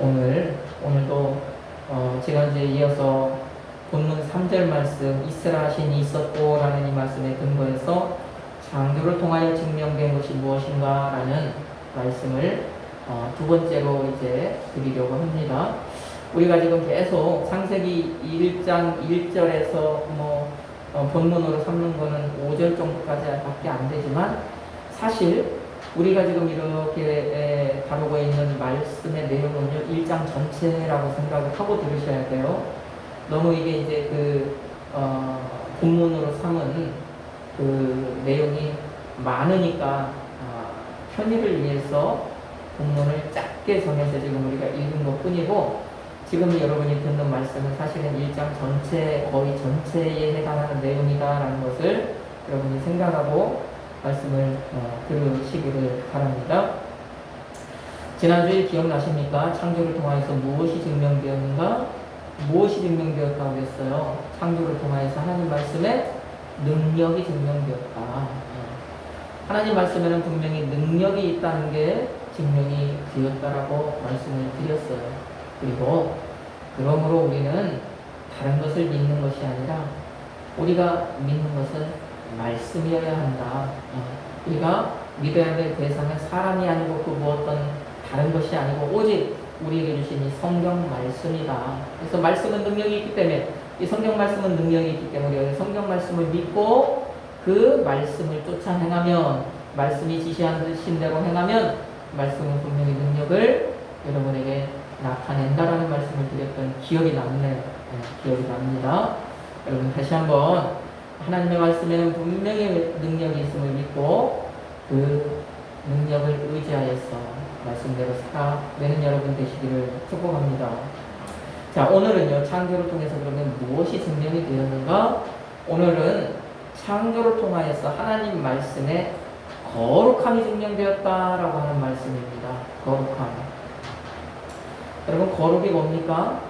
오늘도 지난주에 이어서 본문 3절 말씀 이스라 신이 있었고 라는 이 말씀에 근거해서 창조를 통하여 증명된 것이 무엇인가 라는 말씀을 두 번째로 이제 드리려고 합니다. 우리가 지금 계속 창세기 1장 1절에서 본문으로 삼는 거는 5절 정도까지 밖에 안 되지만 사실 우리가 지금 이렇게 다루고 있는 말씀의 내용은요 1장 전체라고 생각을 하고 들으셔야 돼요. 너무 이게 이제 본문으로 삼은 그 내용이 많으니까 편의를 위해서 본문을 짧게 정해서 지금 우리가 읽은 것 뿐이고, 지금 여러분이 듣는 말씀은 사실은 1장 전체, 거의 전체에 해당하는 내용이다라는 것을 여러분이 생각하고 말씀을 들으시기를 바랍니다. 지난주에 기억나십니까? 창조를 통하여서 무엇이 증명되었는가? 무엇이 증명되었다고 했어요? 창조를 통하여서 하나님 말씀에 능력이 증명되었다. 하나님 말씀에는 분명히 능력이 있다는 게 증명이 되었다라고 말씀을 드렸어요. 그리고 그러므로 우리는 다른 것을 믿는 것이 아니라 우리가 믿는 것은 말씀이어야 한다. 우리가 믿어야 될 대상은 사람이 아니고 그 무엇든 다른 것이 아니고 오직 우리에게 주신 이 성경 말씀이다. 그래서 말씀은 능력이 있기 때문에, 이 성경 말씀은 능력이 있기 때문에 성경 말씀을 믿고 그 말씀을 쫓아 행하면, 말씀이 지시하신 대로 행하면 말씀은 분명히 능력을 여러분에게 나타낸다라는 말씀을 드렸던 기억이 남네요. 기억이 납니다. 여러분 다시 한번 하나님의 말씀에는 분명히 능력이 있음을 믿고 그 능력을 의지하여서 말씀대로 살아내는 여러분 되시기를 축복합니다. 자, 오늘은요 창조를 통해서 그러면 무엇이 증명이 되었는가? 오늘은 창조를 통하여서 하나님 말씀에 거룩함이 증명되었다라고 하는 말씀입니다. 거룩함. 여러분 거룩이 뭡니까?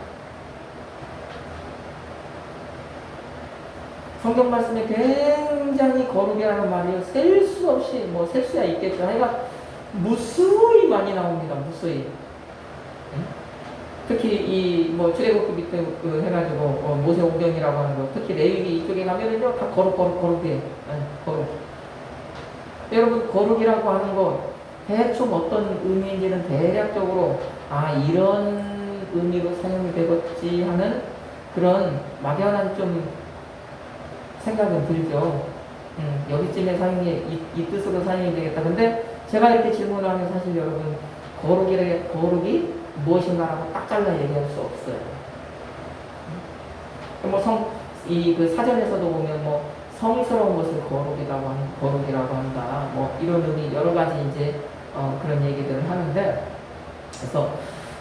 성경 말씀에 굉장히 거룩이라는 말이 셀 수 없이, 셀 수야 있겠죠. 하여간 무수히 많이 나옵니다. 무수히. 특히 이 출애굽기 밑에 해가지고 모세 오경이라고 하는 거, 특히 레위기 이쪽에 가면은요 다 거룩이에요. 거룩. 여러분 거룩이라고 하는 거 대충 어떤 의미인지는 대략적으로 이런 의미로 사용이 되겠지 하는 그런 막연한 좀 생각은 들죠. 여기쯤에 사용이, 이 뜻으로 사용이 되겠다. 근데 제가 이렇게 질문을 하면 사실 여러분, 거룩이 무엇인가라고 딱 잘라 얘기할 수 없어요. 그 사전에서도 보면 성스러운 것을 거룩이라고 한다. 이런 의미, 여러 가지 이제, 그런 얘기들을 하는데, 그래서,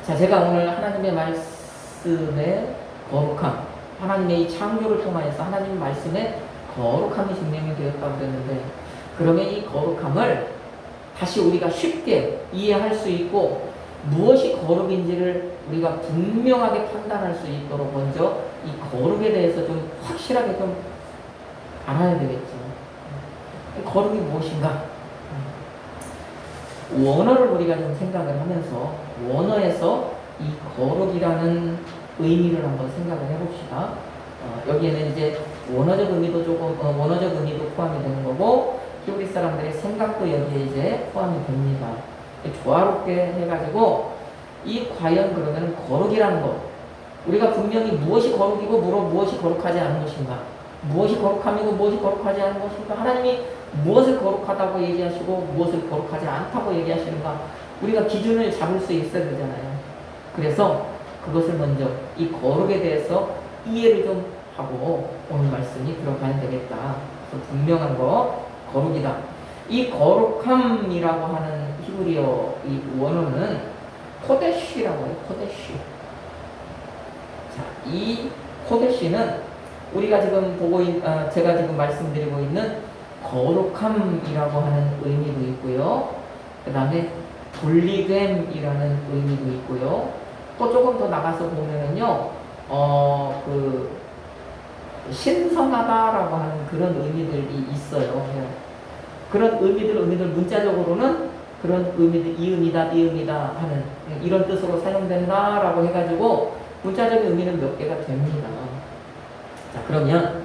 자, 제가 오늘 하나님의 말씀의 거룩함, 하나님의 이 창조를 통하여서 하나님 말씀에 거룩함이 증명이 되었다고 그랬는데, 그러면 이 거룩함을 다시 우리가 쉽게 이해할 수 있고 무엇이 거룩인지를 우리가 분명하게 판단할 수 있도록 먼저 이 거룩에 대해서 좀 확실하게 좀 알아야 되겠죠. 거룩이 무엇인가? 원어를 우리가 좀 생각을 하면서 원어에서 이 거룩이라는 의미를 한번 생각을 해봅시다. 여기에는 이제 원어적 의미도 포함이 되는 거고, 히브리 사람들의 생각도 여기에 이제 포함이 됩니다. 조화롭게 해가지고, 과연 그러면 거룩이라는 것, 우리가 분명히 무엇이 거룩이고 무엇이 거룩하지 않은 것인가, 무엇이 거룩함이고 무엇이 거룩하지 않은 것인가, 하나님이 무엇을 거룩하다고 얘기하시고 무엇을 거룩하지 않다고 얘기하시는가, 우리가 기준을 잡을 수 있어야 되잖아요. 그래서 그것을 먼저 이 거룩에 대해서 이해를 좀 하고 오늘 말씀이 들어가야 되겠다. 그래서 분명한 거 거룩이다. 이 거룩함이라고 하는 히브리어 이 원어는 코데시라고 해요. 코데시. 자, 이 코데시는 우리가 지금 제가 지금 말씀드리고 있는 거룩함이라고 하는 의미도 있고요. 그 다음에 분리됨이라는 의미도 있고요. 또 조금 더 나가서 보면은요, 신성하다라고 하는 그런 의미들이 있어요. 그런 의미들 문자적으로는 그런 의미들, 이음이다, 이음이다 하는 이런 뜻으로 사용된다라고 해가지고 문자적인 의미는 몇 개가 됩니다. 자, 그러면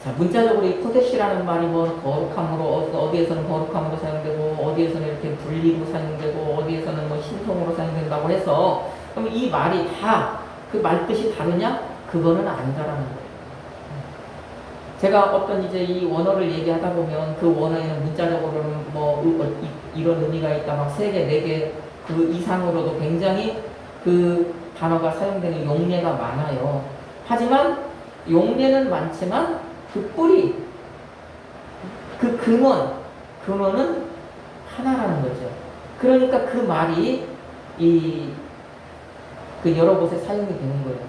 자, 문자적으로 이 코데시라는 말이 뭐 거룩함으로 어디에서는 거룩함으로 사용되고 어디에서는 이렇게 분리로 사용되고 어디에서는 뭐 신성으로 사용된다고 해서 그럼 이 말이 다 그 말 뜻이 다르냐? 그거는 아니다라는 거예요. 제가 어떤 이제 이 원어를 얘기하다 보면 그 원어에는 문자적으로는 뭐 이런 의미가 있다 막 3개, 4개 그 이상으로도 굉장히 그 단어가 사용되는 용례가 많아요. 하지만 용례는 많지만 그 뿌리, 그 근원은 하나라는 거죠. 그러니까 그 말이 그 여러 곳에 사용이 되는 거예요.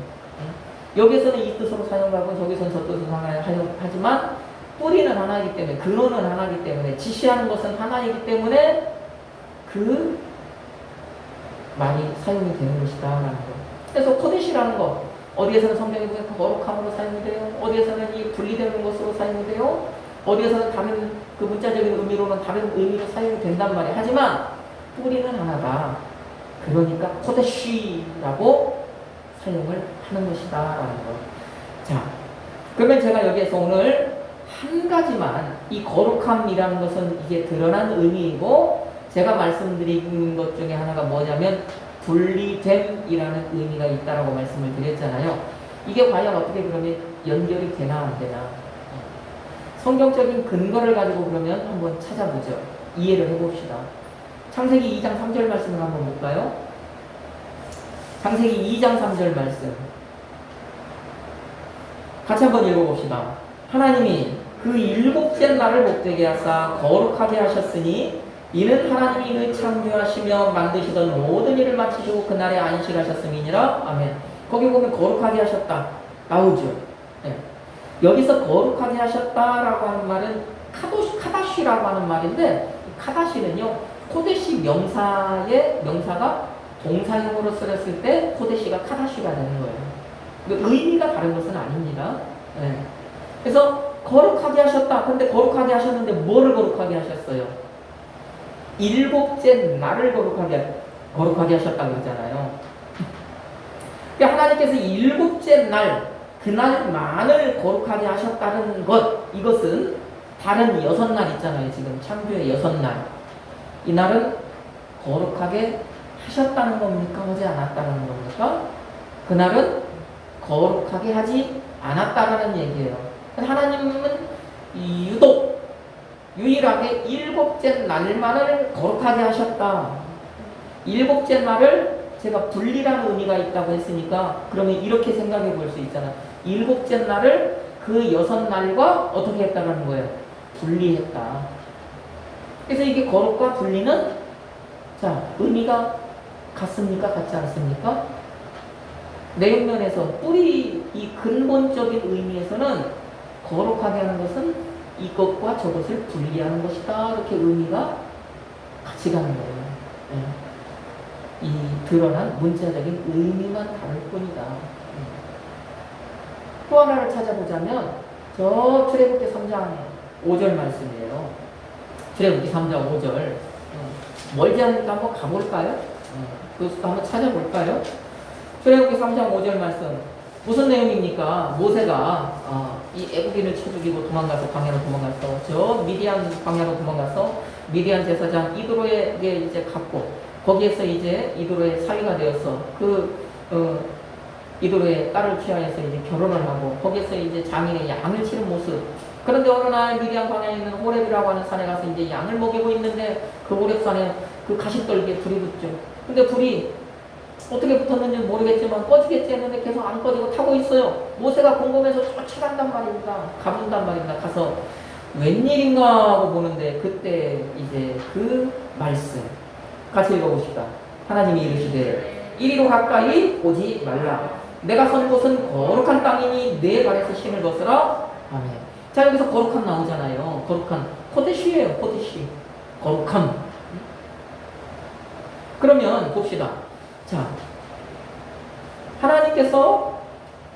여기서는 이 뜻으로 사용하고 저기서는 저 뜻으로 사용하지만 뿌리는 하나이기 때문에, 근원은 하나이기 때문에, 지시하는 것은 하나이기 때문에 그 말이 사용이 되는 것이다라는 거. 그래서 코데시라는 거 어디에서는 성경에 보면 거룩함으로 사용이 돼요. 어디에서는 이 분리되는 것으로 사용이 돼요. 어디에서는 다른 그 문자적인 의미로는 다른 의미로 사용이 된단 말이에요. 하지만 뿌리는 하나다. 그러니까 코데시라고 사용을 하는 것이다 라는 거. 자, 그러면 제가 여기에서 오늘 한 가지만 이 거룩함이라는 것은 이게 드러난 의미이고 제가 말씀드린 것 중에 하나가 뭐냐면 분리됨이라는 의미가 있다라고 말씀을 드렸잖아요. 이게 과연 어떻게 그러면 연결이 되나 안 되나? 성경적인 근거를 가지고 그러면 한번 찾아보죠. 이해를 해봅시다. 창세기 2장 3절 말씀을 한번 볼까요? 창세기 2장 3절 말씀 같이 한번 읽어봅시다. 하나님이 그 7째 날을 복되게 하사 거룩하게 하셨으니 이는 하나님이 그 창조하시며 만드시던 모든 일을 마치시고 그날에 안식하셨음이니라. 아멘. 거기 보면 거룩하게 하셨다 나오죠. 네. 여기서 거룩하게 하셨다라고 하는 말은 카다시라고 하는 말인데 카다시는요 코데시 명사가 동사형으로 쓰였을 때 코데시가 카다시가 되는 거예요. 의미가 다른 것은 아닙니다. 네. 그래서 거룩하게 하셨다. 근데 거룩하게 하셨는데 뭐를 거룩하게 하셨어요? 7째 날을 거룩하게 하셨다고 그러잖아요. 그러니까 하나님께서 7째 날, 그날만을 거룩하게 하셨다는 것, 이것은 다른 6날 있잖아요. 지금 창조의 6날. 이 날은 거룩하게 하셨다는 겁니까? 하지 않았다는 겁니까? 그날은 거룩하게 하지 않았다라는 얘기예요. 하나님은 유일하게 7째 날만을 거룩하게 하셨다. 7째 날을 제가 분리라는 의미가 있다고 했으니까 그러면 이렇게 생각해 볼 수 있잖아. 7째 날을 그 6날과 어떻게 했다는 거예요? 분리했다. 그래서 이게 거룩과 분리는 자 의미가 같습니까? 같지 않습니까? 내용면에서 뿌리 이 근본적인 의미에서는 거룩하게 하는 것은 이것과 저것을 분리하는 것이다. 이렇게 의미가 같이 가는 거예요. 네. 이 드러난 문자적인 의미만 다를 뿐이다. 또 하나를 찾아보자면 저 출애굽기 3장 5절 말씀이에요. 출애굽기 3장 5절 멀지 않으니까 한번 가볼까요? 그것도 한번 찾아볼까요? 출애굽기 3장 5절 말씀 무슨 내용입니까? 모세가 이 애국인을 쳐 죽이고 도망가서 광야로 도망가서 저 미디안 광야로 도망가서 미디안 제사장 이드로에게 이제 갔고 거기에서 이제 이드로의 사위가 되어서 이드로의 딸을 취하여서 이제 결혼을 하고 거기에서 이제 장인의 양을 치는 모습. 그런데 어느 날 미디안 광야에 있는 호렙이라고 하는 산에 가서 이제 양을 먹이고 있는데 그 호렙산에 그 가시떨기에 불이 붙죠. 근데 불이 어떻게 붙었는지 모르겠지만 꺼지겠지 했는데 계속 안 꺼지고 타고 있어요. 모세가 궁금해서 쫓아간단 말입니다. 가본단 말입니다. 가서 웬일인가 하고 보는데 그때 이제 그 말씀 같이 읽어봅시다. 하나님이 이르시되 이리로 가까이 오지 말라. 내가 선 곳은 거룩한 땅이니 내 발에서 신을 벗으라. 아멘. 자 여기서 거룩함 나오잖아요. 거룩한 코데시예요. 코데시. 거룩함. 그러면 봅시다. 자, 하나님께서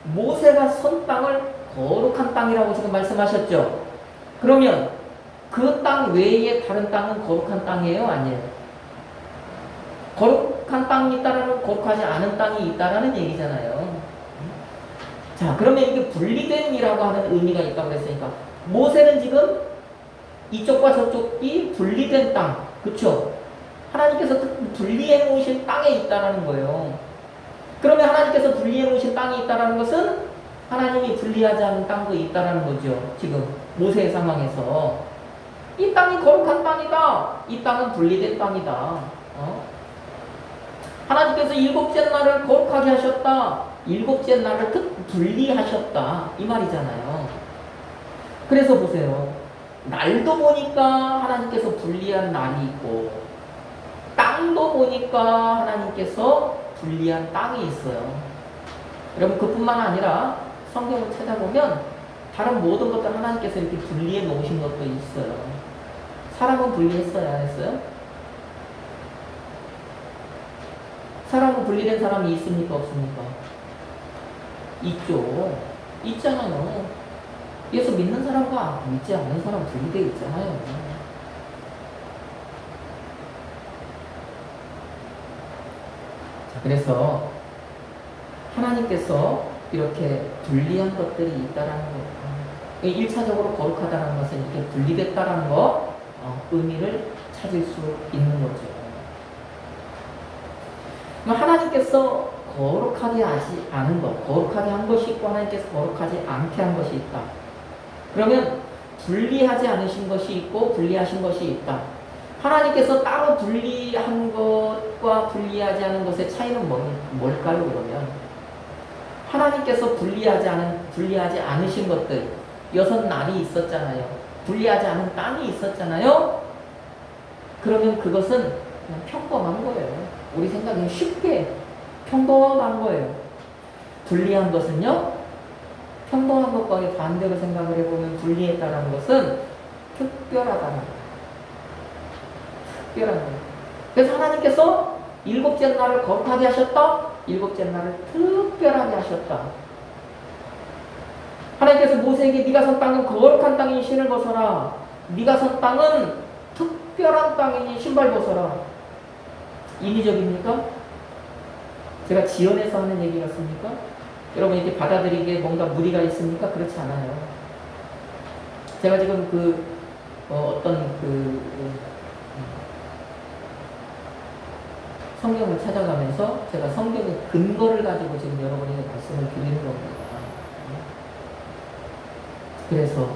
모세가 선 땅을 거룩한 땅이라고 지금 말씀하셨죠. 그러면 그 땅 외에 다른 땅은 거룩한 땅이에요? 아니에요? 거룩한 땅이 있다라는 거룩하지 않은 땅이 있다라는 얘기잖아요. 자, 그러면 이게 분리됨이라고 하는 의미가 있다고 그랬으니까 모세는 지금 이쪽과 저쪽이 분리된 땅, 그쵸? 하나님께서 분리해 놓으신 땅에 있다라는 거예요. 그러면 하나님께서 분리해 놓으신 땅이 있다라는 것은 하나님이 분리하지 않은 땅도 있다라는 거죠. 지금 모세의 상황에서 이 땅이 거룩한 땅이다. 이 땅은 분리된 땅이다. 하나님께서 일곱째 날을 거룩하게 하셨다. 일곱째 날을 분리하셨다. 이 말이잖아요. 그래서 보세요. 날도 보니까 하나님께서 분리한 날이 있고 땅도 보니까 하나님께서 분리한 땅이 있어요. 여러분 그뿐만 아니라 성경을 찾아보면 다른 모든 것들 하나님께서 이렇게 분리해 놓으신 것도 있어요. 사람은 분리했어요? 안 했어요? 사람은 분리된 사람이 있습니까? 없습니까? 있죠. 있잖아요. 예수 믿는 사람과 믿지 않는 사람 분리되어 있잖아요. 자, 그래서 하나님께서 이렇게 분리한 것들이 있다라는 거. 1차적으로 거룩하다는 것은 이렇게 분리됐다라는 거, 의미를 찾을 수 있는 거죠. 하나님께서 거룩하게 하지 않은 것, 거룩하게 한 것이 있고 하나님께서 거룩하지 않게 한 것이 있다. 그러면 분리하지 않으신 것이 있고 분리하신 것이 있다. 하나님께서 따로 분리한 것과 분리하지 않은 것의 차이는 뭘까요, 그러면? 하나님께서 분리하지 않으신 것들, 6날이 있었잖아요. 분리하지 않은 땅이 있었잖아요. 그러면 그것은 그냥 평범한 거예요. 우리 생각에 쉽게 평범한 거예요. 분리한 것은요, 평범한 것과 반대로 생각을 해보면 분리했다는 것은 특별하다는 거예요. 특별한 거예요. 그래서 하나님께서 일곱째 날을 거룩하게 하셨다. 일곱째 날을 특별하게 하셨다. 하나님께서 모세에게 네가 선 땅은 거룩한 땅이니 신을 벗어라. 네가 선 땅은 특별한 땅이니 신발 벗어라. 인위적입니까? 제가 지연해서 하는 얘기 같습니까? 여러분 이렇게 받아들이기에 뭔가 무리가 있습니까? 그렇지 않아요. 제가 지금 성경을 찾아가면서 제가 성경의 근거를 가지고 지금 여러분에게 말씀을 드리는 겁니다. 그래서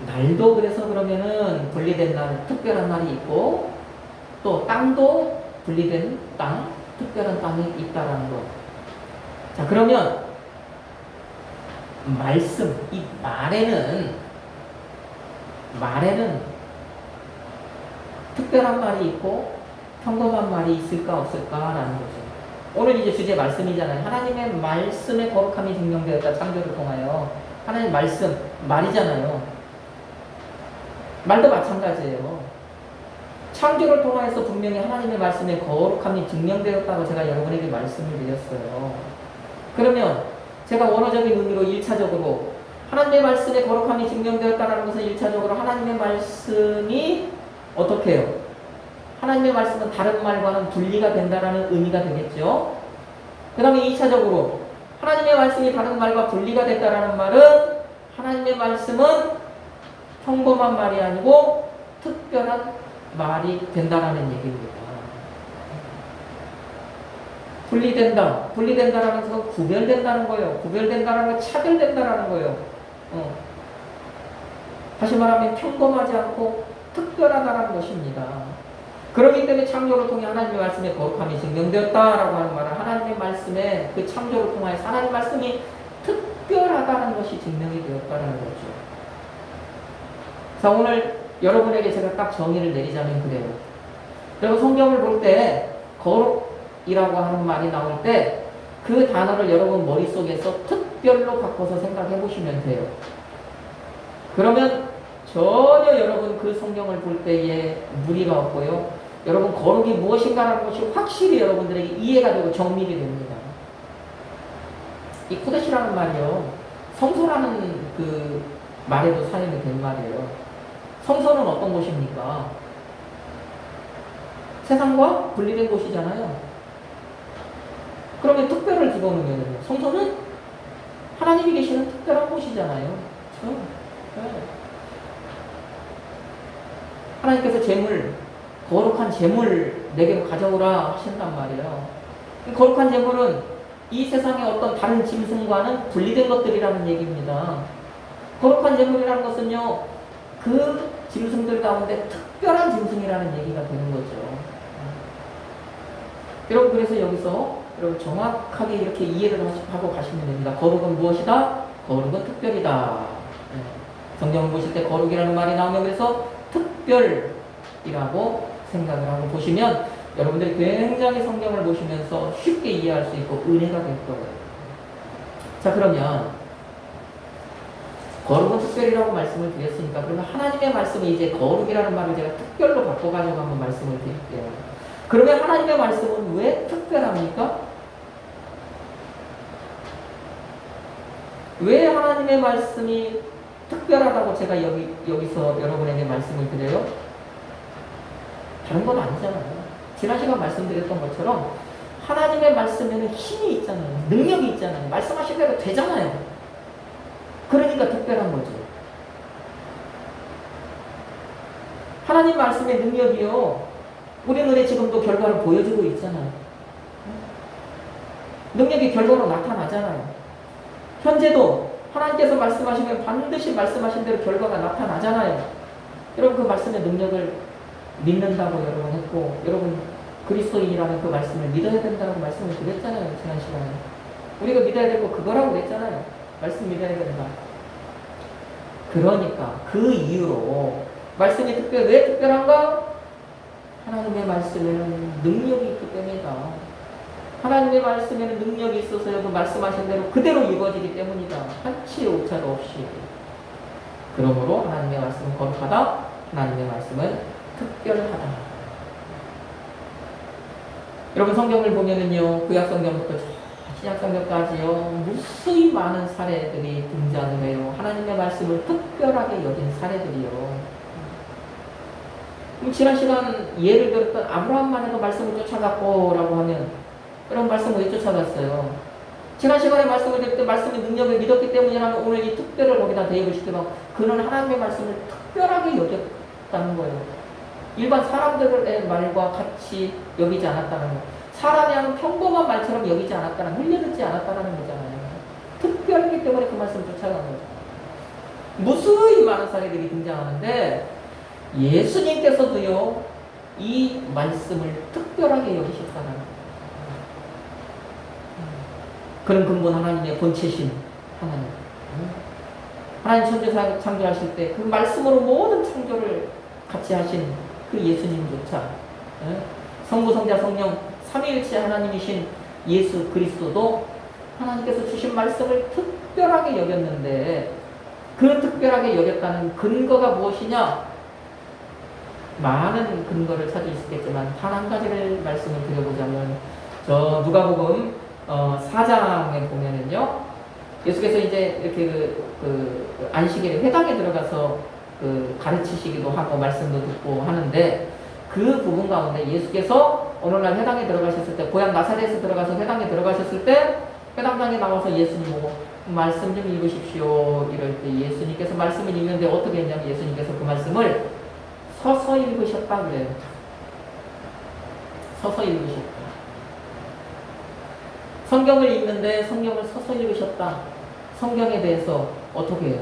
날도 그래서 그러면은 분리된 날, 특별한 날이 있고 또 땅도 분리된 땅, 특별한 땅이 있다라는 거. 자, 그러면 말씀, 이 말에는 특별한 말이 있고 평범한 말이 있을까 없을까라는 거죠. 오늘 이제 주제 말씀이잖아요. 하나님의 말씀의 거룩함이 증명되었다. 창조를 통하여. 하나님 말씀, 말이잖아요. 말도 마찬가지예요. 창조를 통하여서 분명히 하나님의 말씀의 거룩함이 증명되었다고 제가 여러분에게 말씀을 드렸어요. 그러면 제가 원어적인 의미로 1차적으로 하나님의 말씀의 거룩함이 증명되었다는 것은 1차적으로 하나님의 말씀이 어떻게 해요? 하나님의 말씀은 다른 말과는 분리가 된다는 의미가 되겠죠. 그 다음에 2차적으로 하나님의 말씀이 다른 말과 분리가 됐다는 말은 하나님의 말씀은 평범한 말이 아니고 특별한 말이 된다는 얘기입니다. 분리된다라는 것은 구별된다는 거예요. 구별된다는 건 차별된다는 거예요. 다시 말하면 평범하지 않고 특별하다는 것입니다. 그렇기 때문에 창조를 통해 하나님의 말씀의 거룩함이 증명되었다라고 하는 말은 하나님의 말씀에 그 창조를 통하여서 하나님의 말씀이 특별하다는 것이 증명이 되었다는 거죠. 자, 오늘 여러분에게 제가 딱 정의를 내리자면 그래요. 그리고 성경을 볼 때 거룩이라고 하는 말이 나올 때 그 단어를 여러분 머릿속에서 특별로 바꿔서 생각해 보시면 돼요. 그러면 전혀 여러분 그 성경을 볼 때에 무리가 없고요. 여러분 거룩이 무엇인가라는 것이 확실히 여러분들에게 이해가 되고 정립이 됩니다. 이 코데시라는 말이요. 성소라는 그 말에도 사용이 된 말이에요. 성소는 어떤 곳입니까? 세상과 분리된 곳이잖아요. 그러면 특별을 집어넣으면 성소는 하나님이 계시는 특별한 곳이잖아요. 그렇죠? 네. 하나님께서 거룩한 재물 내게로 가져오라 하신단 말이에요. 거룩한 재물은 이 세상의 어떤 다른 짐승과는 분리된 것들이라는 얘기입니다. 거룩한 재물이라는 것은요, 그 짐승들 가운데 특별한 짐승이라는 얘기가 되는 거죠. 여러분, 그래서 여기서 여러분 정확하게 이렇게 이해를 하고 가시면 됩니다. 거룩은 무엇이다? 거룩은 특별이다. 성경을 보실 때 거룩이라는 말이 나오면 그래서 특별이라고 생각을 하고 보시면 여러분들이 굉장히 성경을 보시면서 쉽게 이해할 수 있고 은혜가 될 거예요. 자, 그러면 거룩은 특별이라고 말씀을 드렸으니까 그러면 하나님의 말씀은 이제 거룩이라는 말을 제가 특별로 바꿔가지고 한번 말씀을 드릴게요. 그러면 하나님의 말씀은 왜 특별합니까? 왜 하나님의 말씀이 특별하다고 제가 여기서 여러분에게 말씀을 드려요? 다른 건 아니잖아요. 지난 시간 말씀드렸던 것처럼 하나님의 말씀에는 힘이 있잖아요. 능력이 있잖아요. 말씀하신 대로 되잖아요. 그러니까 특별한 거죠. 하나님 말씀의 능력이요, 우리 눈에 지금도 결과를 보여주고 있잖아요. 능력이 결과로 나타나잖아요. 현재도 하나님께서 말씀하시면 반드시 말씀하신 대로 결과가 나타나잖아요. 여러분, 그 말씀의 능력을 믿는다고 여러분 했고, 여러분 그리스도인이라는 그 말씀을 믿어야 된다고 말씀을 드렸잖아요. 지난 시간에 우리가 믿어야 될 거 그거라고 그랬잖아요. 말씀 믿어야 된다. 그러니까 그 이유로 말씀이 왜 특별한가? 하나님의 말씀에는 능력이 있기 때문이다. 하나님의 말씀에는 능력이 있어서요, 그 말씀하신 대로 그대로 이루어지기 때문이다. 한치 오차도 없이. 그러므로 하나님의 말씀은 거룩하다. 하나님의 말씀은 특별하다. 여러분, 성경을 보면은요, 구약 성경부터 신약 성경까지요, 무수히 많은 사례들이 등장을 해요. 하나님의 말씀을 특별하게 여긴 사례들이요. 지난 시간 예를 들었던 아브라함만 해도 말씀을 쫓아갔고라고 하면, 그런 말씀을 왜 쫓아갔어요? 지난 시간에 말씀을 드릴 때 말씀의 능력을 믿었기 때문이라면 오늘 이 특별을 거기다 대입을 시키면 그는 하나님의 말씀을 특별하게 여겼다는 거예요. 일반 사람들의 말과 같이 여기지 않았다는 거. 사람이 하는 평범한 말처럼 여기지 않았다는, 흘려듣지 않았다는 거잖아요. 특별하기 때문에 그 말씀을 쫓아간 거죠. 무수히 많은 사례들이 등장하는데 예수님께서도요, 이 말씀을 특별하게 여기셨다는 거예요. 그런 근본 하나님의 본체신 하나님. 하나님 천지 창조하실 때 그 말씀으로 모든 창조를 같이 하신 그 예수님조차, 성부, 성자, 성령 삼위일체 하나님이신 예수 그리스도도 하나님께서 주신 말씀을 특별하게 여겼는데, 그 특별하게 여겼다는 근거가 무엇이냐? 많은 근거를 찾을 수 있겠지만 단 한 가지를 말씀을 드려보자면, 저 누가복음 4장에 보면은요, 예수께서 이제 이렇게 그 안식일에 회당에 들어가서 그 가르치시기도 하고 말씀도 듣고 하는데, 그 부분 가운데 예수께서 오늘날 회당에 들어가셨을 때, 고향 나사렛에 들어가서 회당에 들어가셨을 때 회당장에 나와서 예수님 보고 말씀 좀 읽으십시오 이럴 때 예수님께서 말씀을 읽는데 어떻게 했냐면 예수님께서 그 말씀을 서서 읽으셨다 그래요. 서서 읽으셨다. 성경을 읽는데 성경을 서서 읽으셨다. 성경에 대해서 어떻게 해요?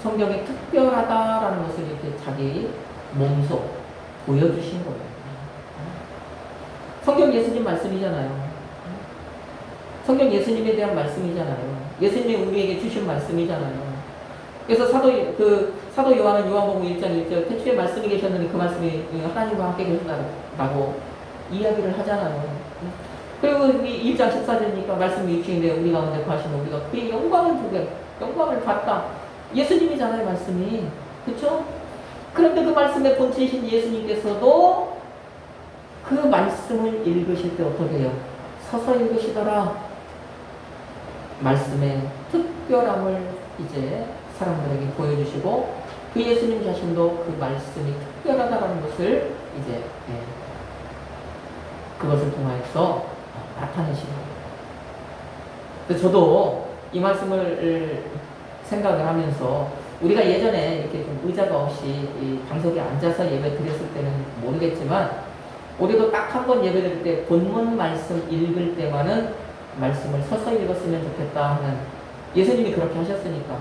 성경이 특별하다라는 것을 이렇게 자기 몸소 보여주신 거예요. 성경 예수님 말씀이잖아요. 성경 예수님에 대한 말씀이잖아요. 예수님이 우리에게 주신 말씀이잖아요. 그래서 사도 요한은 요한복음 1장 1절 태초에 말씀이 계셨는데 그 말씀이 하나님과 함께 계셨다라고 이야기를 하잖아요. 그리고 1장 14절이니까 말씀이 유치인데 우리 가운데 거하시는 우리가 그의 영광을 보게, 영광을 봤다. 예수님이잖아요, 말씀이. 그렇죠? 그런데 그 말씀의 본체이신 예수님께서도 그 말씀을 읽으실 때 어떻게 해요? 서서 읽으시더라. 말씀의 특별함을 이제 사람들에게 보여주시고, 그 예수님 자신도 그 말씀이 특별하다는 것을 이제 그것을 통해서 나타내시는 거예요. 그래서 저도 이 말씀을 생각을 하면서 우리가 예전에 이렇게 좀 의자가 없이 이 방석에 앉아서 예배 드렸을 때는 모르겠지만 우리도 딱 한 번 예배 드릴 때 본문 말씀 읽을 때만은 말씀을 서서 읽었으면 좋겠다 하는 예수님이 그렇게 하셨으니까.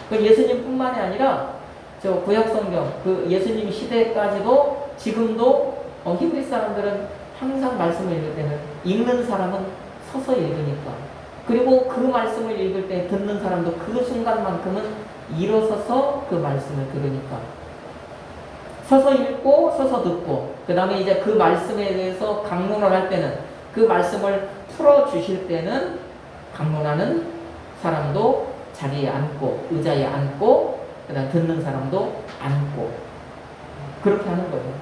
그 예수님뿐만이 아니라 저 구약 성경 그 예수님 시대까지도 지금도 히브리 사람들은 항상 말씀을 읽을 때는 읽는 사람은 서서 읽으니까. 그리고 그 말씀을 읽을 때 듣는 사람도 그 순간만큼은 일어서서 그 말씀을 들으니까. 서서 읽고 서서 듣고 그 다음에 이제 그 말씀에 대해서 강론을 할 때는 그 말씀을 풀어주실 때는 강론하는 사람도 자리에 앉고 의자에 앉고 그 다음 듣는 사람도 앉고 그렇게 하는 거예요.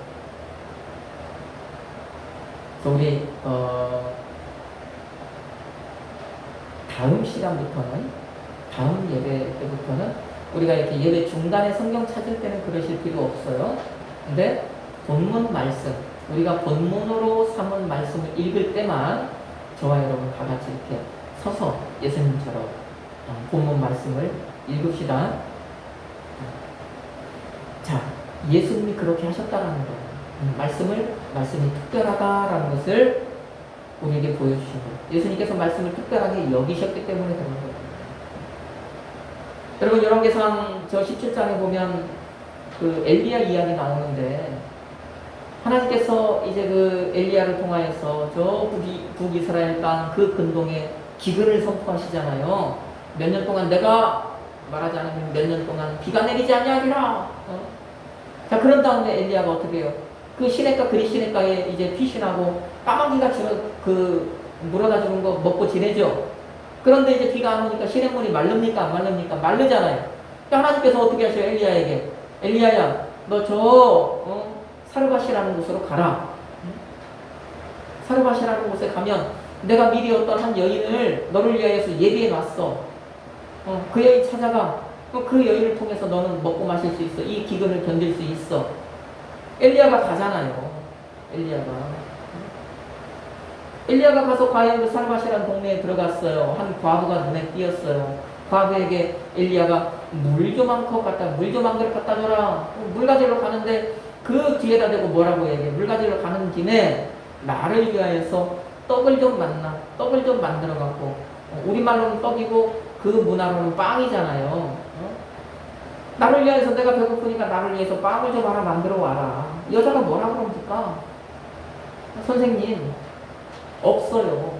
그래서 우리 다음 시간부터는 다음 예배 때부터는 우리가 이렇게 예배 중간에 성경 찾을 때는 그러실 필요 없어요. 근데 본문 말씀 우리가 본문으로 삼은 말씀을 읽을 때만 저와 여러분 다 같이 이렇게 서서 예수님처럼 본문 말씀을 읽읍시다. 자, 예수님이 그렇게 하셨다는 거예요. 말씀이 특별하다라는 것을 우리에게 보여주신 거예요. 예수님께서 말씀을 특별하게 여기셨기 때문에 그런 거예요. 여러분, 열왕기상 저 17장에 보면 그 엘리야 이야기 나오는데 하나님께서 이제 그 엘리야를 통하여서 저 북이스라엘 땅 그 근동에 기근을 선포하시잖아요. 몇 년 동안 내가 말하지 않으면 몇 년 동안 비가 내리지 아니하리라. 자, 그런 다음에 엘리야가 어떻게 해요? 그 시냇가 그리 시냇가에 이제 피신하고 까마귀가 물어다 주는 거 먹고 지내죠. 그런데 이제 비가 안 오니까 시냇물이 마릅니까? 안 마릅니까? 마르잖아요. 그러니까 하나님께서 어떻게 하셔요? 엘리야에게. 엘리야야, 너 저 사르밧이라는 곳으로 가라. 사르밧이라는 곳에 가면 내가 미리 어떤 한 여인을 너를 위하여서 예비해 놨어. 그 여인 찾아가. 그 여인을 통해서 너는 먹고 마실 수 있어. 이 기근을 견딜 수 있어. 엘리야가 가잖아요. 엘리야가 가서 과연 그 사르밧이라는 동네에 들어갔어요. 한 과부가 눈에 띄었어요. 과부에게 엘리야가 물 좀 한 컵 갖다, 물 좀 한 그릇 갖다 줘라. 물 가지러 가는데 그 뒤에다 대고 뭐라고 얘기해. 물 가지러 가는 김에 나를 위하여서 떡을 좀 만들어 갖고, 우리말로는 떡이고 그 문화로는 빵이잖아요. 나를 위해서 내가 배고프니까 나를 위해서 빵을 좀 하나 만들어 와라. 여자가 뭐라 그럽니까? 선생님, 없어요.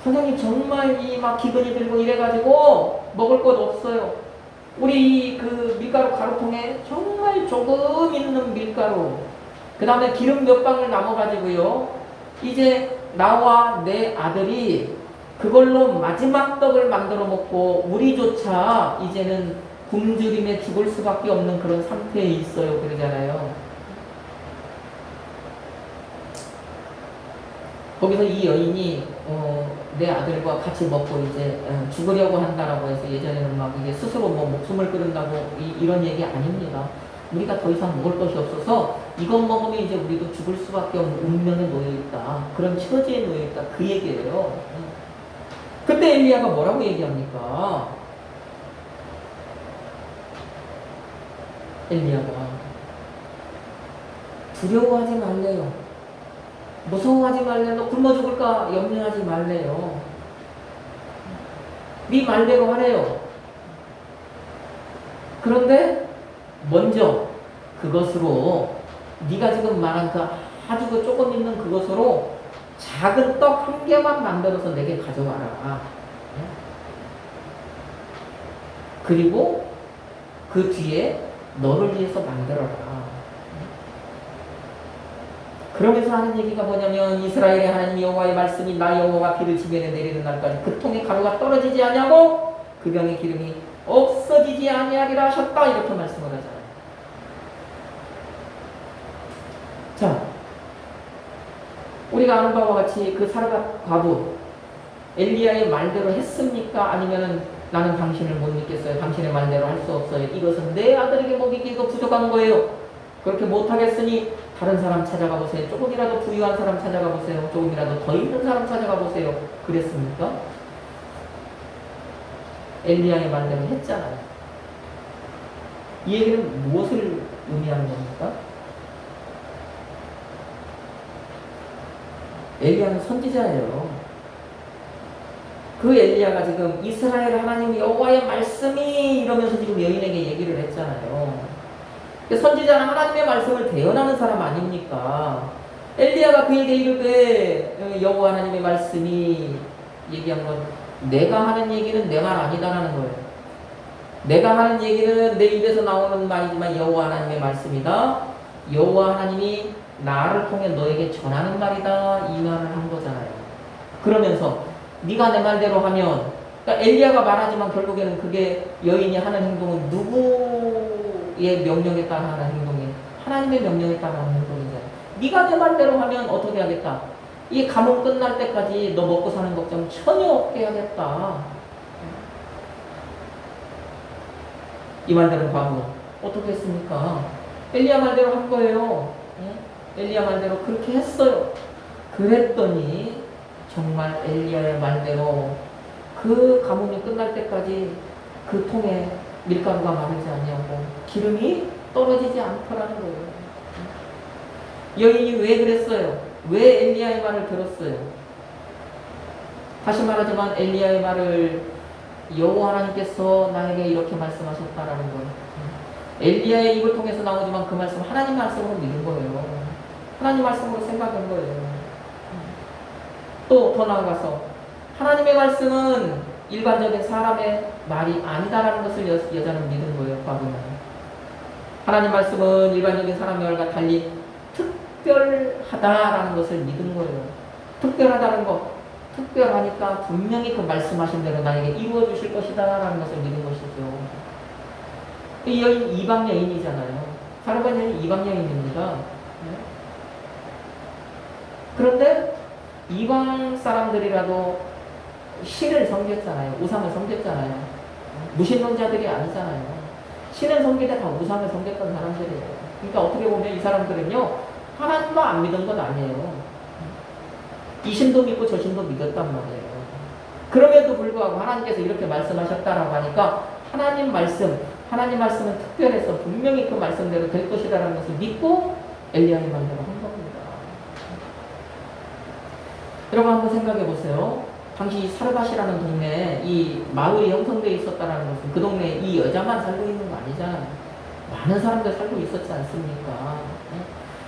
선생님, 정말 이 막 기근이 들고 이래가지고 먹을 것 없어요. 우리 그 밀가루 가루통에 정말 조금 있는 밀가루, 그 다음에 기름 몇 방울 남아가지고요. 이제 나와 내 아들이 그걸로 마지막 떡을 만들어 먹고 우리조차 이제는 굶주림에 죽을 수밖에 없는 그런 상태에 있어요. 그러잖아요. 거기서 이 여인이 내 아들과 같이 먹고 이제 죽으려고 한다라고 해서 예전에는 막 이게 스스로 뭐 목숨을 끊는다고 이런 얘기 아닙니다. 우리가 더 이상 먹을 것이 없어서 이것 먹으면 이제 우리도 죽을 수밖에 없는 운명에 놓여 있다. 그런 처지에 놓여 있다. 그 얘기예요. 그때 엘리야가 뭐라고 얘기합니까? 엘리야가 두려워하지 말래요. 무서워하지 말래요. 너 굶어 죽을까 염려하지 말래요. 네 말대로 하래요. 그런데 먼저 그것으로 네가 지금 말한 그 아주 그 조금 있는 그것으로 작은 떡 한 개만 만들어서 내게 가져와라. 그리고 그 뒤에 너를 위해서 만들어라. 그러면서 하는 얘기가 뭐냐면 이스라엘의 하나님 여호와의 말씀이 나 여호와가 비를 지면에 내리는 날까지 그 통에 가루가 떨어지지 아니하고 그 병의 기름이 없어지지 아니하리라 하셨다. 이렇게 말씀을 하잖아요. 자, 우리가 아는 바와 같이 그 사르밧 과부 엘리야의 말대로 했습니까? 아니면은 나는 당신을 못 믿겠어요. 당신의 말대로 할 수 없어요. 이것은 내 아들에게 먹이기도 부족한 거예요. 그렇게 못하겠으니 다른 사람 찾아가 보세요. 조금이라도 부유한 사람 찾아가 보세요. 조금이라도 더 있는 사람 찾아가 보세요. 그랬습니까? 엘리야의 말대로 했잖아요. 이 얘기는 무엇을 의미하는 겁니까? 엘리야는 선지자예요. 그 엘리야가 지금 이스라엘 하나님 여호와의 말씀이 이러면서 지금 여인에게 얘기를 했잖아요. 선지자는 하나님의 말씀을 대언하는 사람 아닙니까? 엘리야가 그에게 이를 때 여호와 하나님의 말씀이 얘기한 건 내가 하는 얘기는 내 말 아니다라는 거예요. 내가 하는 얘기는 내 입에서 나오는 말이지만 여호와 하나님의 말씀이다. 여호와 하나님이 나를 통해 너에게 전하는 말이다. 이 말을 한 거잖아요. 그러면서 네가 내 말대로 하면, 그러니까 엘리야가 말하지만 결국에는 그게 여인이 하는 행동은 누구의 명령에 따라 하는 행동이 하나님의 명령에 따라 하는 행동이잖아요. 네가 내 말대로 하면 어떻게 하겠다? 이 가뭄 끝날 때까지 너 먹고 사는 걱정 전혀 없게 하겠다. 이 말대로 과거 어떻게 했습니까? 엘리야 말대로 한 거예요. 엘리야 말대로 그렇게 했어요. 그랬더니 정말 엘리야의 말대로 그 가뭄이 끝날 때까지 그 통에 밀가루가 마르지 않냐고 기름이 떨어지지 않더라는 거예요. 여인이 왜 그랬어요? 왜 엘리야의 말을 들었어요? 다시 말하지만 엘리야의 말을 여호와 하나님께서 나에게 이렇게 말씀하셨다라는 거예요. 엘리야의 입을 통해서 나오지만 그 말씀 하나님 말씀으로 믿은 거예요. 하나님 말씀으로 생각한 거예요. 또 더 나아가서 하나님의 말씀은 일반적인 사람의 말이 아니다라는 것을 여자는 믿은 거예요. 과거는 하나님 말씀은 일반적인 사람의 말과 달리 특별하다라는 것을 믿은 거예요. 특별하다는 것, 특별하니까 분명히 그 말씀하신 대로 나에게 이루어 주실 것이다라는 것을 믿은 것이죠. 이 여인 이방 여인이잖아요. 사랑하는 여인 이방 여인입니다. 그런데 이방 사람들이라도 신을 섬겼잖아요. 우상을 섬겼잖아요. 무신론자들이 아니잖아요. 신을 섬기되 다 우상을 섬겼던 사람들이에요. 그러니까 어떻게 보면 이 사람들은요, 하나님도 안 믿은 건 아니에요. 이 신도 믿고 저 신도 믿었단 말이에요. 그럼에도 불구하고 하나님께서 이렇게 말씀하셨다라고 하니까 하나님 말씀은 특별해서 분명히 그 말씀대로 될 것이다라는 것을 믿고 엘리야의 말대로 한 겁니다. 여러분 한번 생각해 보세요. 당시 사르밧이라는 동네에 이 마을이 형성되어 있었다는 것은 그 동네에 이 여자만 살고 있는 거 아니잖아요. 많은 사람들 살고 있었지 않습니까?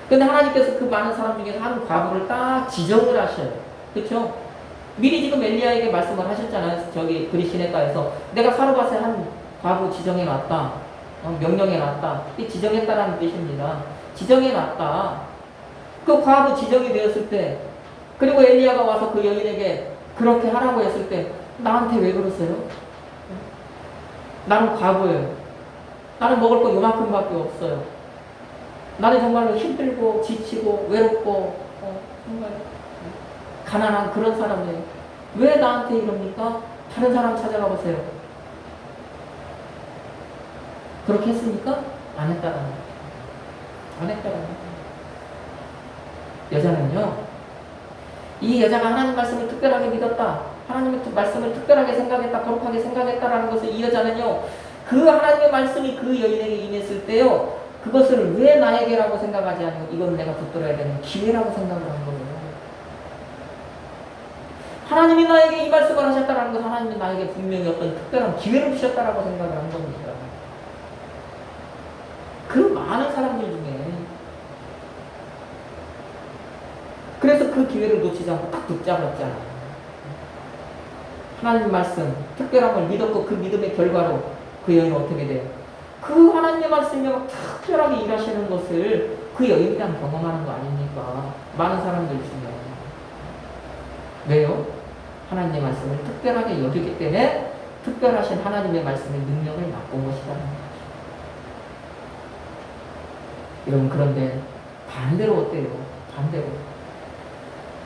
근데 하나님께서 그 많은 사람 중에서 한 과부를 딱 지정을 하셔요. 그렇죠? 미리 지금 엘리야에게 말씀을 하셨잖아요. 저기 그리 시내가에서 내가 사르밧에 한 과부 지정해 놨다. 명령해 놨다. 이 지정했다라는 뜻입니다. 지정해 놨다. 그 과부 지정이 되었을 때, 그리고 엘리야가 와서 그 여인에게 그렇게 하라고 했을 때 나한테 왜 그러세요? 나는 과부예요. 나는 먹을 거 요만큼밖에 없어요. 나는 정말로 힘들고 지치고 외롭고 정말 가난한 그런 사람이에요. 왜 나한테 이럽니까? 다른 사람 찾아가 보세요. 그렇게 했습니까? 안 했다라는 거예요. 안 했다라는 거예요. 여자는요, 이 여자가 하나님 말씀을 특별하게 믿었다, 하나님의 말씀을 특별하게 생각했다, 거룩하게 생각했다라는 것을 이 여자는요, 그 하나님의 말씀이 그 여인에게 임했을 때요, 그것을 왜 나에게라고 생각하지 않고 이건 내가 붙들어야 되는 기회라고 생각을 한 거예요. 하나님이 나에게 이 말씀을 하셨다라는 것은 하나님이 나에게 분명히 어떤 특별한 기회를 주셨다라고 생각을 한 겁니다. 그 많은 사람들 중에. 그래서 그 기회를 놓치지 않고 딱 붙잡았잖아요. 하나님 말씀, 특별한 걸 믿었고 그 믿음의 결과로 그 여인은 어떻게 돼요? 그 하나님의 말씀이 특별하게 일하시는 것을 그 여인이랑 경험하는 거 아닙니까? 많은 사람들 중에. 왜요? 하나님의 말씀을 특별하게 여기기 때문에 특별하신 하나님의 말씀의 능력을 맛본 것이라는 거죠. 여러분, 그런데 반대로 어때요? 반대로.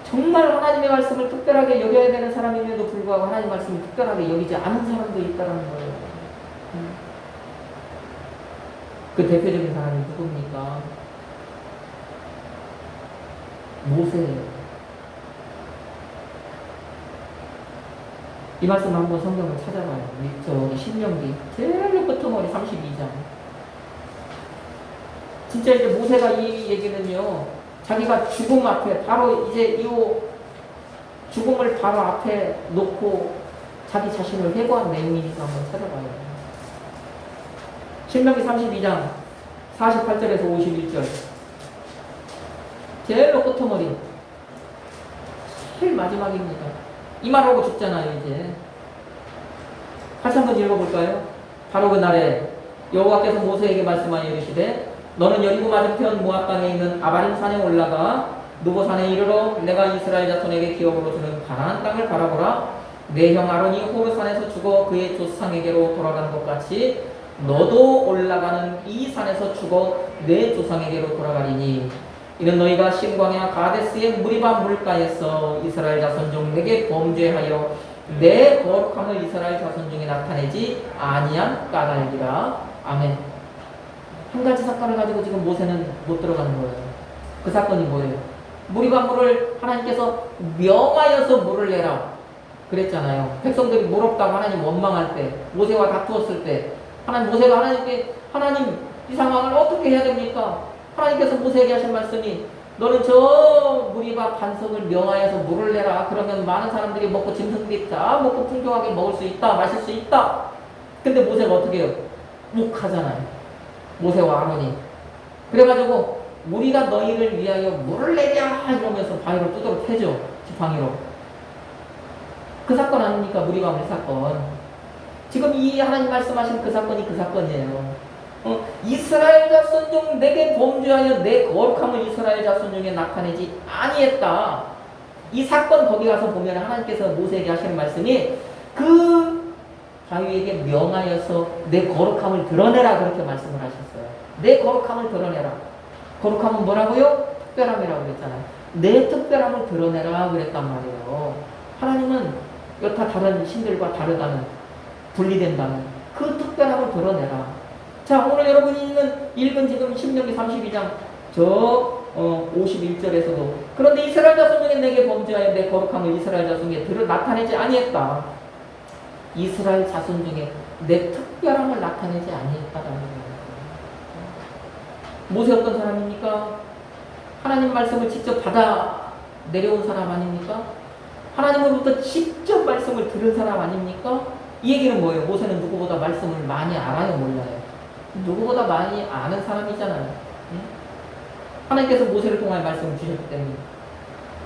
정말 하나님의 말씀을 특별하게 여겨야 되는 사람임에도 불구하고 하나님 말씀을 특별하게 여기지 않은 사람도 있다는 거예요. 그 대표적인 사람이 누굽니까? 모세예요. 이 말씀 한번 성경을 찾아봐요. 저기 신명기 제일 끝머리 32장. 진짜 이제 모세가 이 얘기는요, 자기가 죽음 앞에 바로 이제 이 죽음을 바로 앞에 놓고 자기 자신을 회고한 내용이니까 한번 찾아봐요. 신명기 32장 48절에서 51절. 제일 끝머리 제일 마지막입니다. 이 말하고 죽잖아요. 이제 같이 한번 읽어볼까요? 바로 그날에 여호와께서 모세에게 말씀하여 이르시되 너는 여리고 맞은편 모압 땅에 있는 아바림 산에 올라가 누보 산에 이르러 내가 이스라엘 자손에게 기업으로 주는 가나안 땅을 바라보라. 내 형 아론이 호르 산에서 죽어 그의 조상에게로 돌아가는 것 같이 너도 올라가는 이 산에서 죽어 내 조상에게로 돌아가리니 이는 너희가 신광야 가데스의 무리바 물가에서 이스라엘 자손 중 내게 범죄하여 내 거룩함을 이스라엘 자손 중에 나타내지 아니한 까닭이라. 아멘. 한 가지 사건을 가지고 지금 모세는 못 들어가는 거예요. 그 사건이 뭐예요? 무리바 물을 하나님께서 명하여서 물을 내라 그랬잖아요. 백성들이 물 없다고 하나님 원망할 때, 모세와 다투었을 때 모세가 하나님께 하나님 이 상황을 어떻게 해야 됩니까? 하나님께서 모세에게 하신 말씀이 너는 저 무리바 반석을 명하여서 물을 내라. 그러면 많은 사람들이 먹고 짐승들이 다 먹고 풍족하게 먹을 수 있다, 마실 수 있다. 근데 모세가 어떻게 해요? 묵하잖아요. 모세와 아론이. 그래가지고 우리가 너희를 위하여 물을 내랴 이러면서 바위를 두드러 패죠. 지팡이로. 그 사건 아닙니까? 무리바 물 사건. 지금 이 하나님 말씀하신 그 사건이 그 사건이에요. 이스라엘 자손 중 내게 범죄하여 내 거룩함을 이스라엘 자손 중에 나타내지 아니했다. 이 사건 거기 가서 보면 하나님께서 모세에게 하시는 말씀이 그 바위에게 명하여서 내 거룩함을 드러내라 그렇게 말씀을 하셨어요. 내 거룩함을 드러내라. 거룩함은 뭐라고요? 특별함이라고 그랬잖아요. 내 특별함을 드러내라 그랬단 말이에요. 하나님은 여타 다른 신들과 다르다는, 분리된다는 그 특별함을 드러내라. 자, 오늘 여러분이 읽은 지금 신명기 32장 51절에서도 그런데 이스라엘 자손 중에 내게 범죄하여 내 거룩함을 이스라엘 자손 중에 나타내지 아니했다. 이스라엘 자손 중에 내 특별함을 나타내지 아니했다라는 거예요. 모세 어떤 사람입니까? 하나님 말씀을 직접 받아 내려온 사람 아닙니까? 하나님으로부터 직접 말씀을 들은 사람 아닙니까? 이 얘기는 뭐예요? 모세는 누구보다 말씀을 많이 알아요? 몰라요? 누구보다 많이 아는 사람이잖아요. 하나님께서 모세를 통하여 말씀을 주셨기 때문에.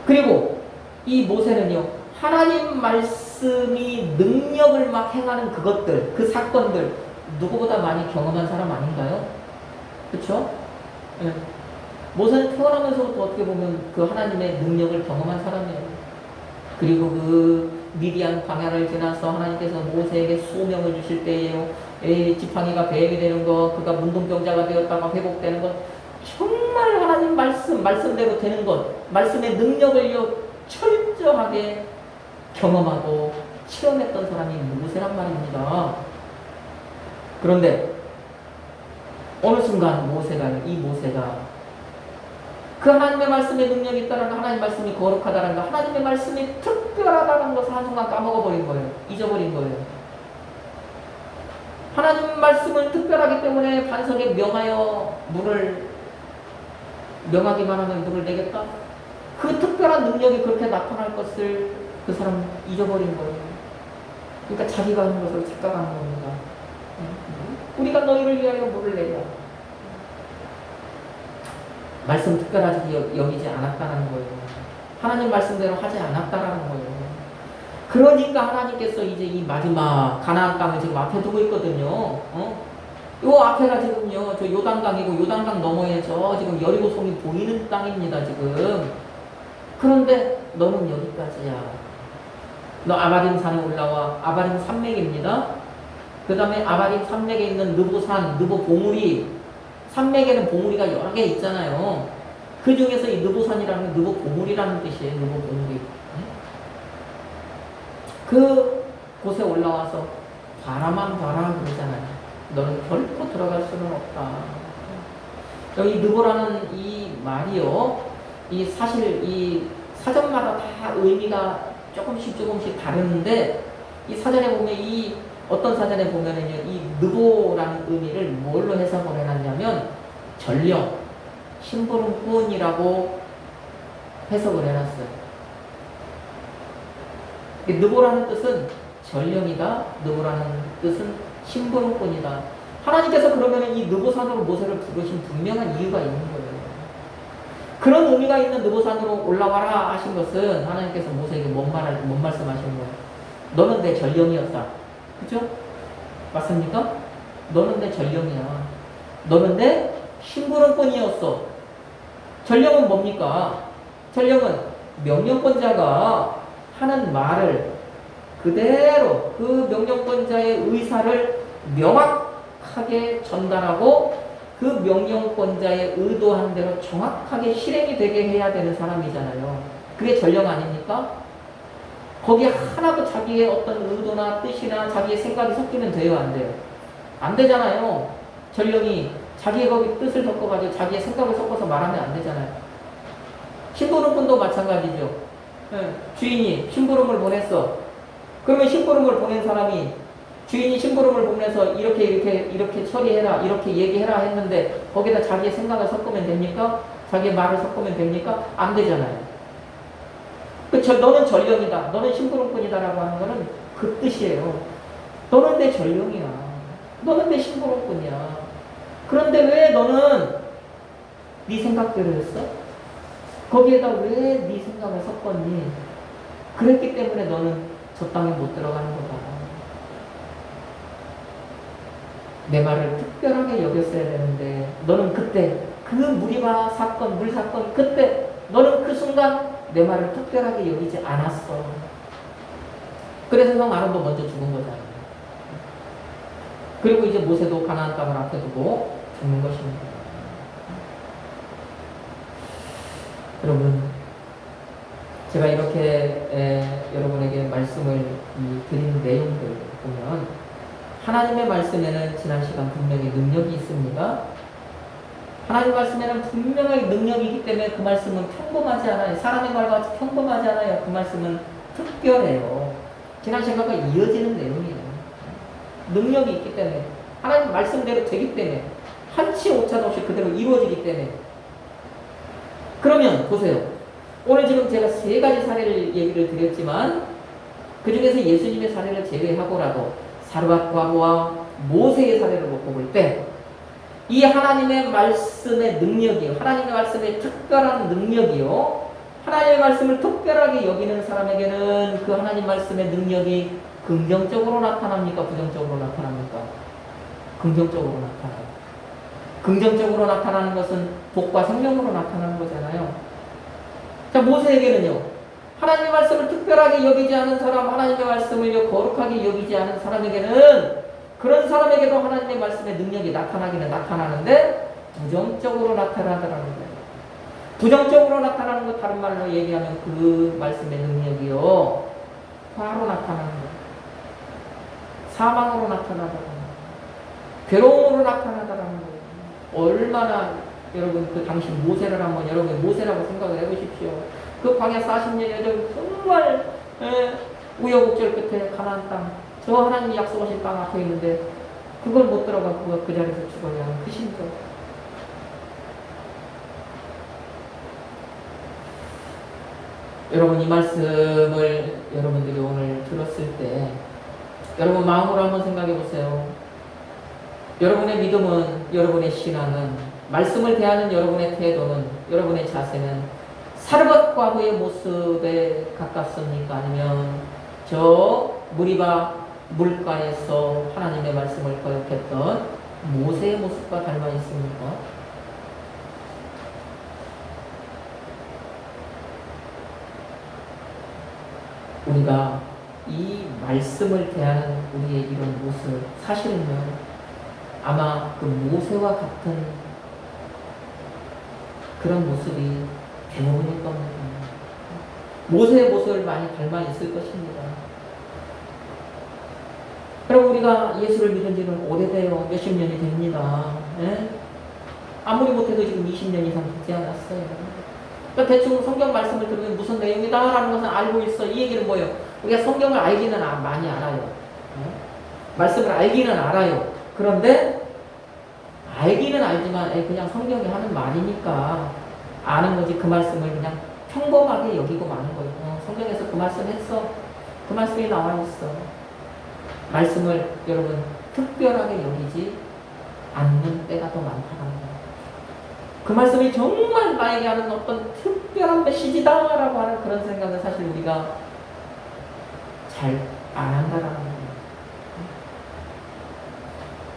그리고 이 모세는요, 하나님 말씀이 능력을 막 행하는 그것들, 그 사건들 누구보다 많이 경험한 사람 아닌가요? 그렇죠? 네. 모세는 태어나면서부터 어떻게 보면 그 하나님의 능력을 경험한 사람이에요. 그리고 그 미디안 광야를 지나서 하나님께서 모세에게 소명을 주실 때에요, 지팡이가 배에게 되는 것, 그가 문둥병자가 되었다가 회복되는 것, 정말 하나님 말씀대로 되는 것, 말씀의 능력을요 철저하게 경험하고 체험했던 사람이 모세란 말입니다. 그런데 어느 순간 이 모세가 그 하나님의 말씀의 능력이 있다는, 하나님 말씀이 거룩하다는 것, 하나님의 말씀이 특별하다는 것을 한순간 까먹어버린 거예요. 잊어버린 거예요. 하나님 말씀은 특별하기 때문에 반석에 명하기만 하면 물을 내겠다? 그 특별한 능력이 그렇게 나타날 것을 그 사람 잊어버린 거예요. 그러니까 자기가 하는 것을 착각하는 겁니다. 우리가 너희를 위하여 물을 내려. 말씀 특별하게 여기지 않았다는 거예요. 하나님 말씀대로 하지 않았다라는 거예요. 그러니까 하나님께서 이제 이 마지막 가나안 땅을 지금 앞에 두고 있거든요. 요 앞에가 지금요, 저 요단강이고 요단강 너머에 저 지금 여리고 성이 보이는 땅입니다, 지금. 그런데 너는 여기까지야. 너 아바림 산에 올라와. 아바림 산맥입니다. 그 다음에 아바림 산맥에 있는 느보산, 느보 봉우리. 산맥에는 봉우리가 여러 개 있잖아요. 그 중에서 이 느보산이라는 느보 봉우리라는 뜻이에요. 느보 봉우리. 그 곳에 올라와서 바라만 봐라 그러잖아요. 너는 결코 들어갈 수는 없다. 여기 느보라는 이 말이요, 이 사실 이 사전마다 다 의미가 조금씩 다르는데 이 사전에 보면 이 어떤 사전에 보면은요 이 느보라는 의미를 뭘로 해석을 해놨냐면 전령, 심부름꾼이라고 해석을 해놨어요. 느보라는 뜻은 전령이다. 느보라는 뜻은 심부름꾼이다. 하나님께서 그러면 이 느보산으로 모세를 부르신 분명한 이유가 있는 거예요. 그런 의미가 있는 느보산으로 올라와라 하신 것은 하나님께서 모세에게 뭔 말씀하신 거예요? 너는 내 전령이었다. 그죠? 맞습니까? 너는 내 전령이야. 너는 내 심부름꾼이었어. 전령은 뭡니까? 전령은 명령권자가 하는 말을 그대로 그 명령권자의 의사를 명확하게 전달하고 그 명령권자의 의도한 대로 정확하게 실행이 되게 해야 되는 사람이잖아요. 그게 전령 아닙니까? 거기에 하나도 자기의 어떤 의도나 뜻이나 자기의 생각이 섞이면 돼요, 안 돼요? 안 되잖아요. 전령이 자기의 거기 뜻을 섞어가지고 자기의 생각을 섞어서 말하면 안 되잖아요. 심부름꾼도 마찬가지죠. 주인이 심부름을 보냈어. 그러면 심부름을 보낸 사람이 주인이 심부름을 보내서 이렇게 처리해라, 이렇게 얘기해라 했는데 거기다 자기의 생각을 섞으면 됩니까? 자기의 말을 섞으면 됩니까? 안 되잖아요. 너는 전령이다, 너는 심부름꾼이다라고 하는 거는 그 뜻이에요. 너는 내 전령이야. 너는 내 심부름꾼이야. 그런데 왜 너는 네 생각대로 했어? 거기에다 왜 네 생각을 섞었니? 그랬기 때문에 너는 저 땅에 못 들어가는 거다. 내 말을 특별하게 여겼어야 되는데 너는 그때 그 무리바 사건, 물 사건 그때 너는 그 순간 내 말을 특별하게 여기지 않았어. 그래서 형 아론도 먼저 죽은 거잖아요. 그리고 이제 모세도 가나안 땅을 앞에 두고 죽는 것입니다. 여러분, 제가 이렇게 여러분에게 말씀을 드린 내용들 보면 하나님의 말씀에는 지난 시간 분명히 능력이 있습니다. 하나님 말씀에는 분명하게 능력이 있기 때문에 그 말씀은 평범하지 않아요. 사람의 말과 같이 평범하지 않아요. 그 말씀은 특별해요. 지난 시간과 이어지는 내용이에요. 능력이 있기 때문에 하나님 말씀대로 되기 때문에 한치 오차도 없이 그대로 이루어지기 때문에. 그러면 보세요. 오늘 지금 제가 세 가지 사례를 얘기를 드렸지만 그 중에서 예수님의 사례를 제외하고라도 사르밧 과부와 모세의 사례를 놓고 볼 때 이 하나님의 말씀의 능력이요, 하나님의 말씀의 특별한 능력이요, 하나님의 말씀을 특별하게 여기는 사람에게는 그 하나님 말씀의 능력이 긍정적으로 나타납니까? 부정적으로 나타납니까? 긍정적으로 나타나요. 긍정적으로 나타나는 것은 복과 생명으로 나타나는 거잖아요. 자, 모세에게는요, 하나님의 말씀을 특별하게 여기지 않은 사람, 하나님의 말씀을 거룩하게 여기지 않은 사람에게는 그런 사람에게도 하나님의 말씀의 능력이 나타나기는 나타나는데 부정적으로 나타나더라는 거예요. 부정적으로 나타나는 것 다른 말로 얘기하면 그 말씀의 능력이요, 화로 나타나는 거예요. 사망으로 나타나더라는 거예요. 괴로움으로 나타나더라는 거예요. 얼마나 여러분 그 당시 모세를 한번 여러분 모세라고 생각을 해보십시오. 그 광야 40년의 여정 정말 우여곡절 끝에 가나안 땅, 저 하나님이 약속하신 땅 앞에 있는데 그걸 못 들어가고 그 자리에서 죽어야 하는 그 심정. 여러분 이 말씀을 여러분들이 오늘 들었을 때 여러분 마음으로 한번 생각해 보세요. 여러분의 믿음은, 여러분의 신앙은, 말씀을 대하는 여러분의 태도는, 여러분의 자세는 사르밧 과부의 모습에 가깝습니까? 아니면 저 무리바 물가에서 하나님의 말씀을 거역했던 모세의 모습과 닮아 있습니까? 우리가 이 말씀을 대하는 우리의 이런 모습, 사실은요, 아마 그 모세와 같은 그런 모습이 대부분일 겁니다. 모세의 모습을 많이 닮아 있을 것입니다. 그럼 우리가 예수를 믿은 지는 오래돼요. 몇십 년이 됩니다. 예? 아무리 못해도 지금 20년 이상 되지 않았어요. 그러니까 대충 성경 말씀을 들으면 무슨 내용이다라는 것은 알고 있어. 이 얘기는 뭐예요? 우리가 성경을 알기는 많이 알아요. 말씀을 알기는 알아요. 그런데 알기는 알지만 그냥 성경이 하는 말이니까 아는 거지, 그 말씀을 그냥 평범하게 여기고 마는 거예요. 성경에서 그 말씀 했어. 그 말씀이 나와 있어. 말씀을 여러분 특별하게 여기지 않는 때가 더 많다는 거예요. 그 말씀이 정말 나에게 하는 어떤 특별한 메시지다라고 하는 그런 생각은 사실 우리가 잘 안 한다라는 거예요.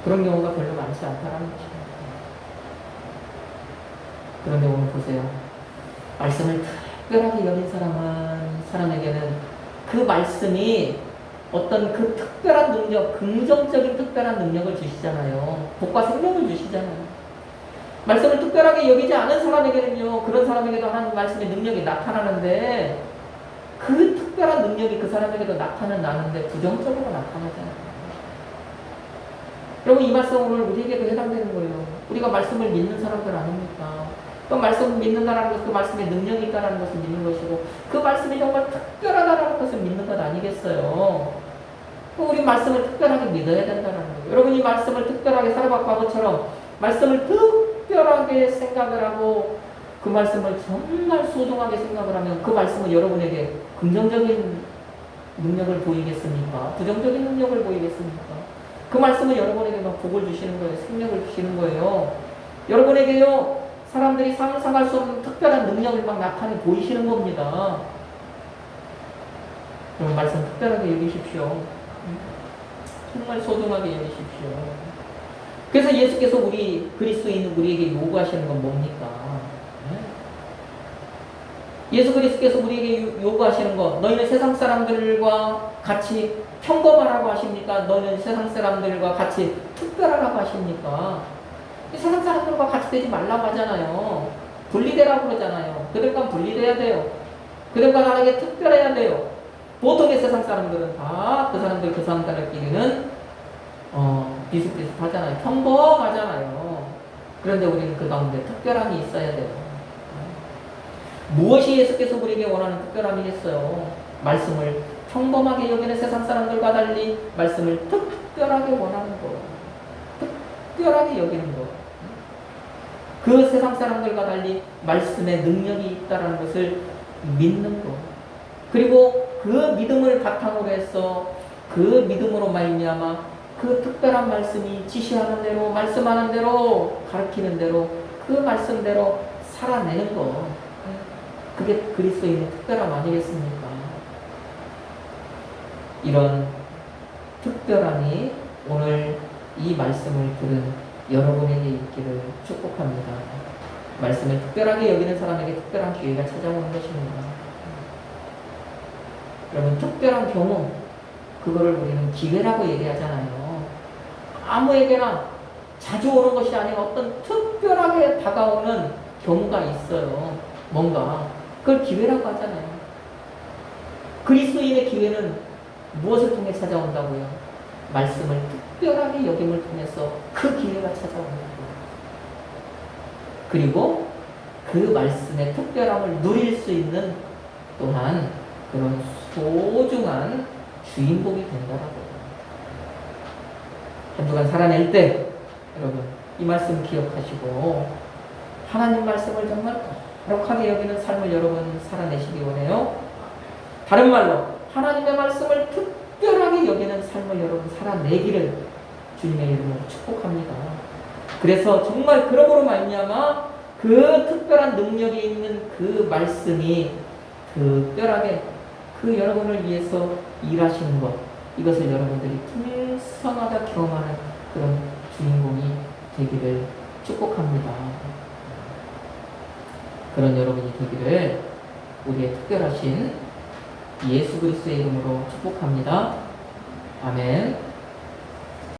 그런 경우가 별로 많지 않다라는 것입니다. 그런데 오늘 보세요. 말씀을 특별하게 여긴 사람에게는 그 말씀이 어떤 그 특별한 능력, 긍정적인 특별한 능력을 주시잖아요. 복과 생명을 주시잖아요. 말씀을 특별하게 여기지 않은 사람에게는요, 그런 사람에게도 하나님 말씀의 능력이 나타나는데, 그 특별한 능력이 그 사람에게도 나타나는데 부정적으로 나타나잖아요. 여러분, 이 말씀 오늘 우리에게도 해당되는 거예요. 우리가 말씀을 믿는 사람들 아닙니까? 그 말씀을 믿는다라는 것은 그 말씀에 능력이 있다는 것을 믿는 것이고, 그 말씀이 정말 특별하다는 것을 믿는 것 아니겠어요? 우리 말씀을 특별하게 믿어야 된다는 거예요. 여러분, 이 말씀을 특별하게 사르밧과부처럼 말씀을 특별하게 생각을 하고 그 말씀을 정말 소중하게 생각을 하면 그 말씀은 여러분에게 긍정적인 능력을 보이겠습니까? 부정적인 능력을 보이겠습니까? 그 말씀은 여러분에게 막 복을 주시는 거예요. 생명을 주시는 거예요. 여러분에게요, 사람들이 상상할 수 없는 특별한 능력을 막 나타내 보이시는 겁니다. 여러분, 말씀 특별하게 여기십시오. 정말 소중하게 여기십시오. 그래서 예수께서 우리 그리스도인 우리에게 요구하시는 건 뭡니까? 예수 그리스도께서 우리에게 요구하시는 것, 너희는 세상 사람들과 같이 평범하라고 하십니까? 너희는 세상 사람들과 같이 특별하라고 하십니까? 세상 사람들과 같이 되지 말라고 하잖아요. 분리되라고 그러잖아요. 그들과 분리돼야 돼요. 그들과 다르게 특별해야 돼요. 보통의 세상 사람들은 다 그 사람들끼리는 비슷비슷하잖아요. 평범하잖아요. 그런데 우리는 그 가운데 특별함이 있어야 돼요. 무엇이 예수께서 우리에게 원하는 특별함이겠어요? 말씀을 평범하게 여기는 세상 사람들과 달리 말씀을 특별하게 원하는 거. 특별하게 여기는 거. 그 세상 사람들과 달리 말씀에 능력이 있다는 것을 믿는 거. 그리고 그 믿음을 바탕으로 해서 그 믿음으로 말미암아 그 특별한 말씀이 지시하는 대로, 말씀하는 대로, 가르치는 대로, 그 말씀대로 살아내는 거. 그게 그리스도인의 특별함 아니겠습니까? 이런 특별함이 오늘 이 말씀을 들은 여러분에게 있기를 축복합니다. 말씀을 특별하게 여기는 사람에게 특별한 기회가 찾아오는 것입니다. 여러분, 특별한 경우, 그거를 우리는 기회라고 얘기하잖아요. 아무에게나 자주 오는 것이 아니라 어떤 특별하게 다가오는 경우가 있어요. 뭔가. 그걸 기회라고 하잖아요. 그리스도인의 기회는 무엇을 통해 찾아온다고요? 말씀을 특별하게 여김을 통해서 그 기회가 찾아온다고요. 그리고 그 말씀의 특별함을 누릴 수 있는 또한 그런 소중한 주인공이 된다라고요. 한 주간 살아낼 때 여러분 이 말씀 기억하시고 하나님 말씀을 정말 거룩하게 여기는 삶을 여러분 살아내시기 원해요. 다른 말로 하나님의 말씀을 특별하게 여기는 삶을 여러분 살아내기를 주님의 이름으로 축복합니다. 그래서 정말 그러므로 말미암아 그 특별한 능력이 있는 그 말씀이 특별하게 그 여러분을 위해서 일하시는 것, 이것을 여러분들이 풍성하다 경험하는 그런 주인공이 되기를 축복합니다. 그런 여러분이 되기를 우리의 특별하신 예수 그리스도의 이름으로 축복합니다. 아멘.